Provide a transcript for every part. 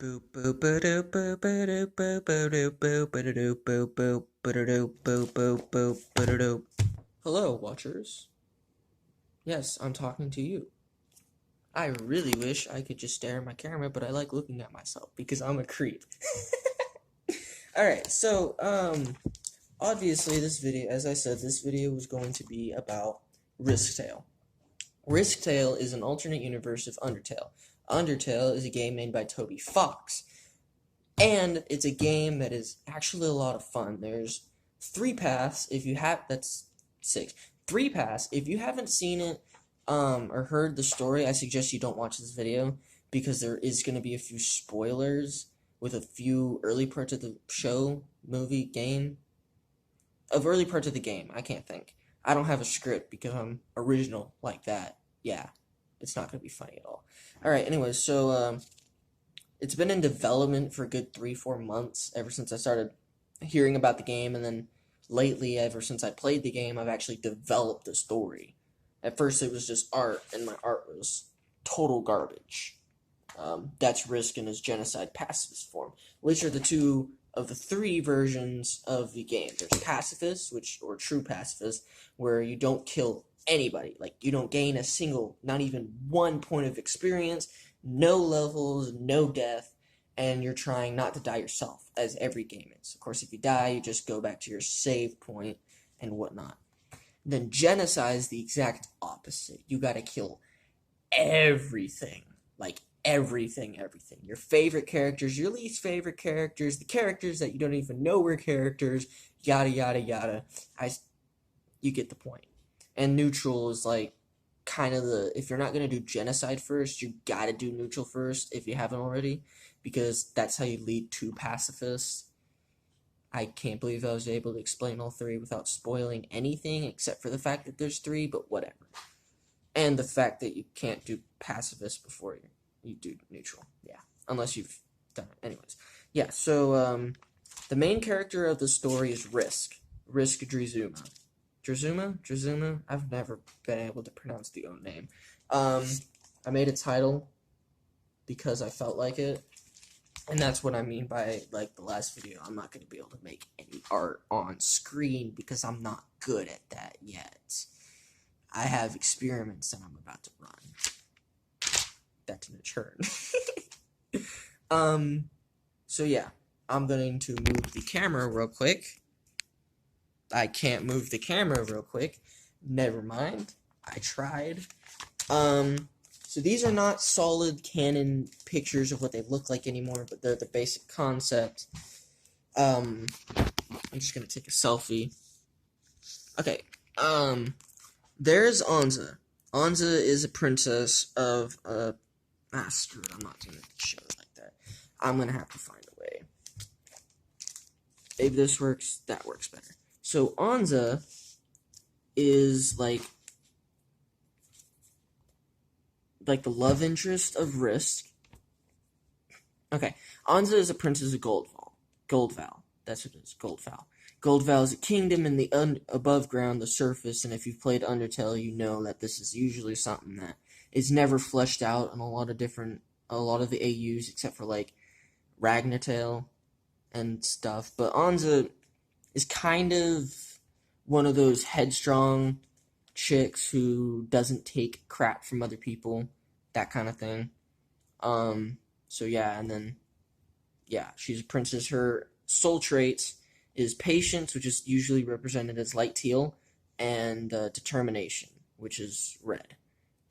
Boop boop ba-doop boop ba-doop boop ba-doop boop ba-doop boop boop ba-doop boop boop boop ba-doop. Hello, watchers. Yes, I'm talking to you. I really wish I could just stare at my camera, but I like looking at myself because I'm a creep. Alright, so, obviously this video, as I said, this video was going to be about Risktale. Risktale is an alternate universe of Undertale. Undertale is a game made by Toby Fox. And it's a game that is actually a lot of fun. There's three paths. If you have, that's six. Three paths. If you haven't seen it, or heard the story, I suggest you don't watch this video because there is going to be a few spoilers with a few early parts of the show, movie, game. Of early parts of the game, I can't think. I don't have a script because I'm original like that. Yeah, it's not going to be funny at all. Alright, anyways, so, it's been in development for a good 3-4 months ever since I started hearing about the game, and then lately, ever since I played the game, I've actually developed the story. At first, it was just art, and my art was total garbage. That's Risk in his genocide pacifist form, which are the two of the three versions of the game. There's pacifist, or true pacifist, where you don't kill anybody. Like, you don't gain a single, not even 1 point of experience, no levels, no death, and you're trying not to die yourself, as every game is. Of course, if you die, you just go back to your save point and whatnot. Then genocide is the exact opposite. You gotta kill everything. Like, everything. Your favorite characters, your least favorite characters, the characters that you don't even know were characters, yada yada yada. You get the point. And neutral is like, kind of if you're not going to do genocide first, you gotta do neutral first if you haven't already, because that's how you lead to pacifists. I can't believe I was able to explain all three without spoiling anything except for the fact that there's three, but whatever. And the fact that you can't do pacifist before you do neutral. Yeah, unless you've done it. Anyways, yeah, so the main character of the story is Risk Drizuma. Drizuma? I've never been able to pronounce the own name. I made a title because I felt like it, and that's what I mean by, like, the last video. I'm not going to be able to make any art on screen because I'm not good at that yet. I have experiments that I'm about to run. That didn't turn. So yeah, I'm going to move the camera real quick. I can't move the camera real quick. Never mind. I tried. So these are not solid canon pictures of what they look like anymore, but they're the basic concept. I'm just gonna take a selfie. Okay, there's Anza. Anza is a princess of, screw it, I'm not gonna show it like that. I'm gonna have to find a way. If this works, that works better. So Anza is like the love interest of Risk. Okay, Anza is a princess of Goldval. That's what it is, Goldval. Goldval is a kingdom in the above ground, the surface, and if you've played Undertale, you know that this is usually something that is never fleshed out in a lot of the AUs, except for like Ragnartale and stuff. But Anza is kind of one of those headstrong chicks who doesn't take crap from other people, that kind of thing. So yeah, and then, yeah, she's a princess. Her soul traits is patience, which is usually represented as light teal, and determination, which is red.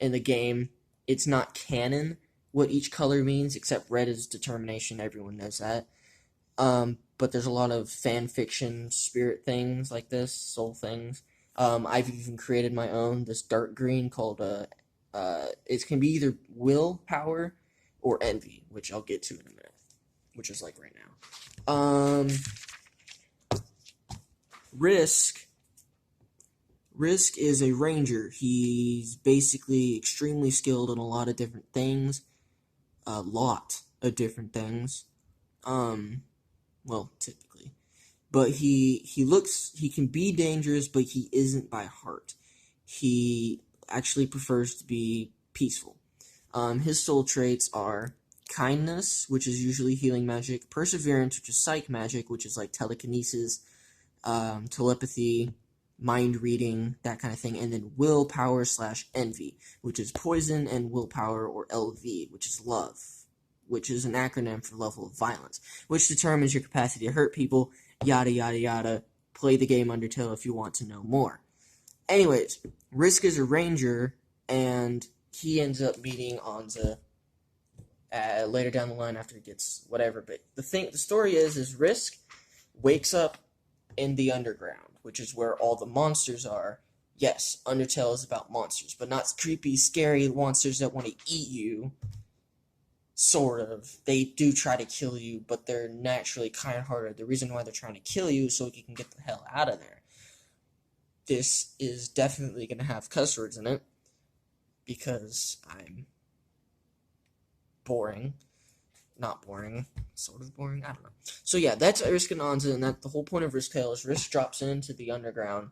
In the game, it's not canon what each color means, except red is determination, everyone knows that. But there's a lot of fan fiction, spirit things like this, soul things. I've even created my own, this dark green called, it can be either willpower or envy, which I'll get to in a minute, which is like right now. Risk is a ranger. He's basically extremely skilled in a lot of different things. Well, typically. But he can be dangerous, but he isn't by heart. He actually prefers to be peaceful. His soul traits are kindness, which is usually healing magic, perseverance, which is psych magic, which is like telekinesis, telepathy, mind reading, that kind of thing, and then willpower / envy, which is poison, and willpower, or LV, which is love, which is an acronym for level of violence, which determines your capacity to hurt people, yada yada yada. Play the game Undertale if you want to know more. Anyways, Risk is a ranger, and he ends up meeting Anza later down the line after he gets whatever. But the story is Risk wakes up in the underground, which is where all the monsters are. Yes, Undertale is about monsters, but not creepy, scary monsters that want to eat you. Sort of. They do try to kill you, but they're naturally kind-hearted. The reason why they're trying to kill you is so you can get the hell out of there. This is definitely going to have cuss words in it, because I'm boring. Not boring. Sort of boring. I don't know. So yeah, that's Risk and Anza, and that the whole point of Risktale is Risk drops into the underground,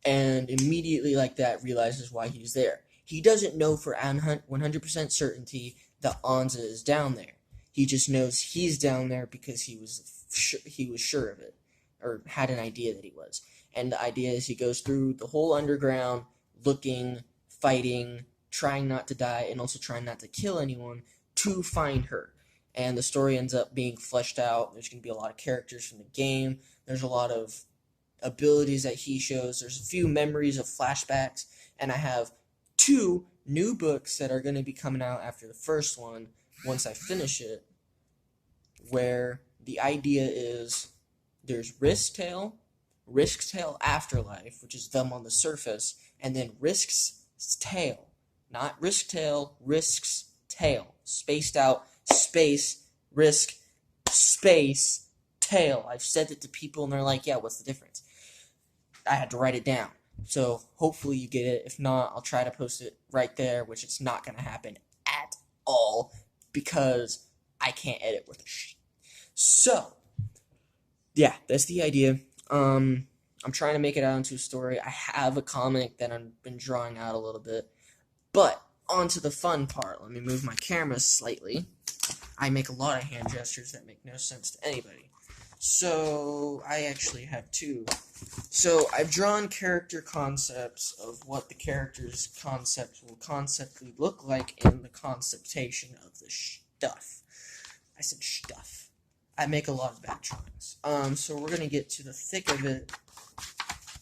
and immediately like that realizes why he's there. He doesn't know for 100% certainty that Anza is down there. He just knows he's down there because he was sure of it, or had an idea that he was. And the idea is he goes through the whole underground, looking, fighting, trying not to die, and also trying not to kill anyone to find her. And the story ends up being fleshed out. There's going to be a lot of characters from the game. There's a lot of abilities that he shows. There's a few memories of flashbacks, and I have 2 new books that are going to be coming out after the first one once I finish it, where the idea is there's Risktale Afterlife, which is them on the surface, and then Risk's Tale. Not Risktale, Risk's Tale. Spaced out, space, Risk, space, Tale. I've said it to people and they're like, yeah, what's the difference? I had to write it down. So hopefully you get it. If not, I'll try to post it right there, which it's not going to happen at all because I can't edit worth a shit. So, yeah, that's the idea. I'm trying to make it out into a story. I have a comic that I've been drawing out a little bit. But, on to the fun part. Let me move my camera slightly. I make a lot of hand gestures that make no sense to anybody. So, I actually have 2. So, I've drawn character concepts of what the character's concept will conceptually look like in the conceptation of the stuff. I said stuff. I make a lot of bad drawings. So we're going to get to the thick of it,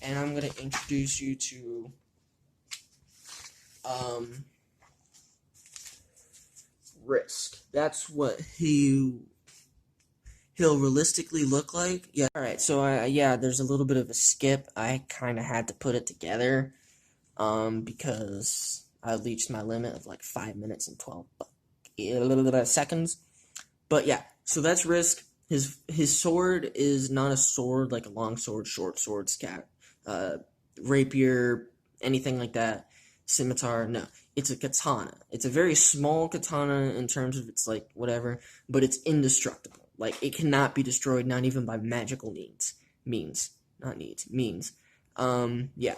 and I'm going to introduce you to, Risk. That's what he'll realistically look like. Yeah. Alright, so yeah, there's a little bit of a skip. I kind of had to put it together, because I reached my limit of like 5 minutes and 12 seconds. But yeah, so that's Risk. His sword is not a sword like a long sword, short sword, rapier, anything like that. Scimitar, no. It's a katana. It's a very small katana in terms of its like whatever, but it's indestructible. Like it cannot be destroyed, not even by magical means. Yeah.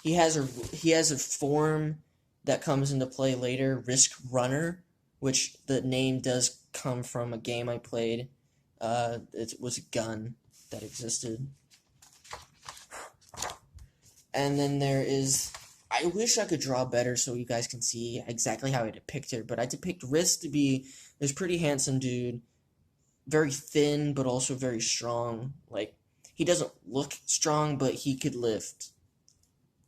He has a form that comes into play later, Risk Runner, which the name does come from a game I played. It was a gun that existed. And then there is, I wish I could draw better so you guys can see exactly how I depict her, but I depict Risk to be this pretty handsome dude, very thin, but also very strong. Like, he doesn't look strong, but he could lift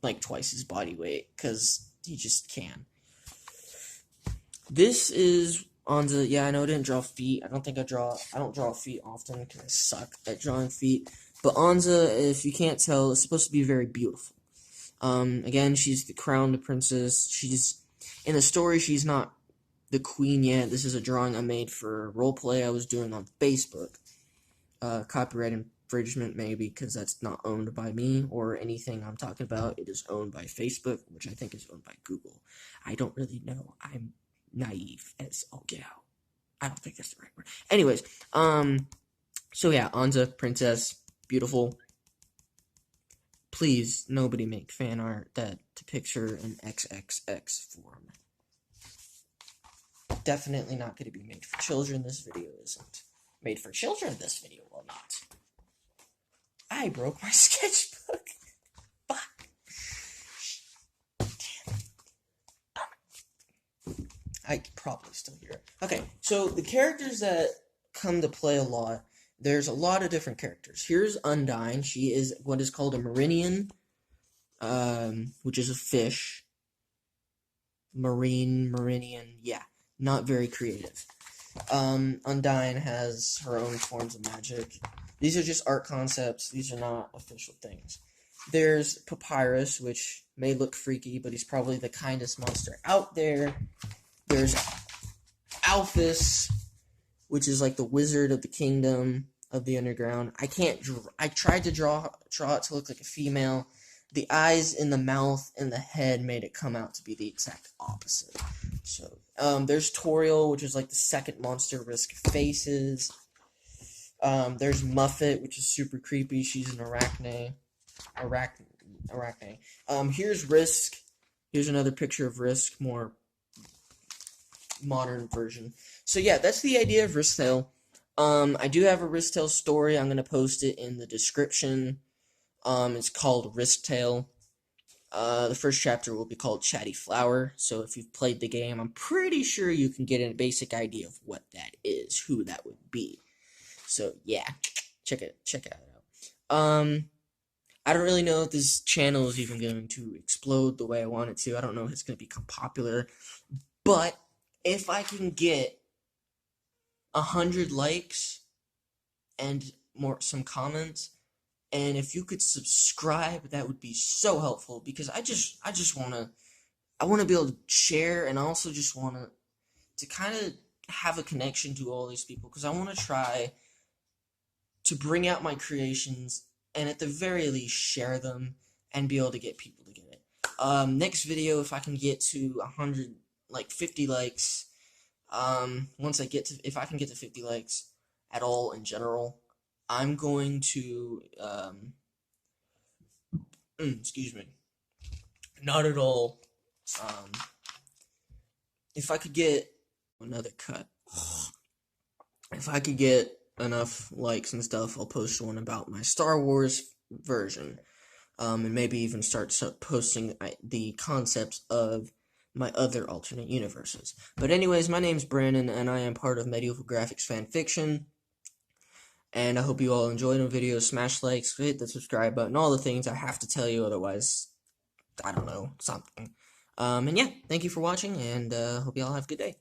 like twice his body weight, because he just can. This is Anza. Yeah, I know I didn't draw feet. I don't draw feet often because I suck at drawing feet. But Anza, if you can't tell, is supposed to be very beautiful. Again, she's the crowned princess. In the story, she's not the queen yet. This is a drawing I made for a roleplay I was doing on Facebook. Copyright infringement, maybe, because that's not owned by me or anything I'm talking about. It is owned by Facebook, which I think is owned by Google. I don't really know. I'm naive as all get out. I don't think that's the right word. Anyways, so yeah, Anza, princess, beautiful. Please, nobody make fan art that depicts her in XXX form. definitely not going to be made for children. This video isn't made for children. This video will not. I broke my sketchbook. Fuck. Damn. I can probably still hear it. Okay, so the characters that come to play a lot, there's a lot of different characters. Here's Undyne. She is what is called a Marinian, which is a fish. Marinian, yeah, not very creative. Undyne has her own forms of magic. These are just art concepts. These are not official things. There's Papyrus, which may look freaky, but he's probably the kindest monster out there. There's Alphys, which is like the wizard of the kingdom of the underground. I tried to draw it to look like a female. The eyes and the mouth and the head made it come out to be the exact opposite. So, there's Toriel, which is like the second monster Risk faces. There's Muffet, which is super creepy. She's an arachne. Here's Risk. Here's another picture of Risk, more modern version. So yeah, that's the idea of Risktale. I do have a Risktale story. I'm gonna post it in the description. It's called Risktale. The first chapter will be called Chatty Flower. So if you've played the game, I'm pretty sure you can get a basic idea of what that is, who that would be. So yeah, check it out. I don't really know if this channel is even going to explode the way I want it to. I don't know if it's going to become popular, but if I can get 100 likes and some comments, and if you could subscribe, that would be so helpful, because I want to be able to share, and I also just want to kind of have a connection to all these people, because I want to try to bring out my creations and at the very least share them and be able to get people to get it. Next video, if I can get to 100, like 50 likes, if I can get to 50 likes at all in general, I'm going to, excuse me, not at all, if I could get another cut, if I could get enough likes and stuff, I'll post one about my Star Wars version, and maybe even start posting the concepts of my other alternate universes. But anyways, my name's Brandon, and I am part of Medieval Graphics Fanfiction, and I hope you all enjoyed the video. Smash likes, hit the subscribe button, all the things I have to tell you, otherwise, I don't know, something. And yeah, thank you for watching, and hope you all have a good day.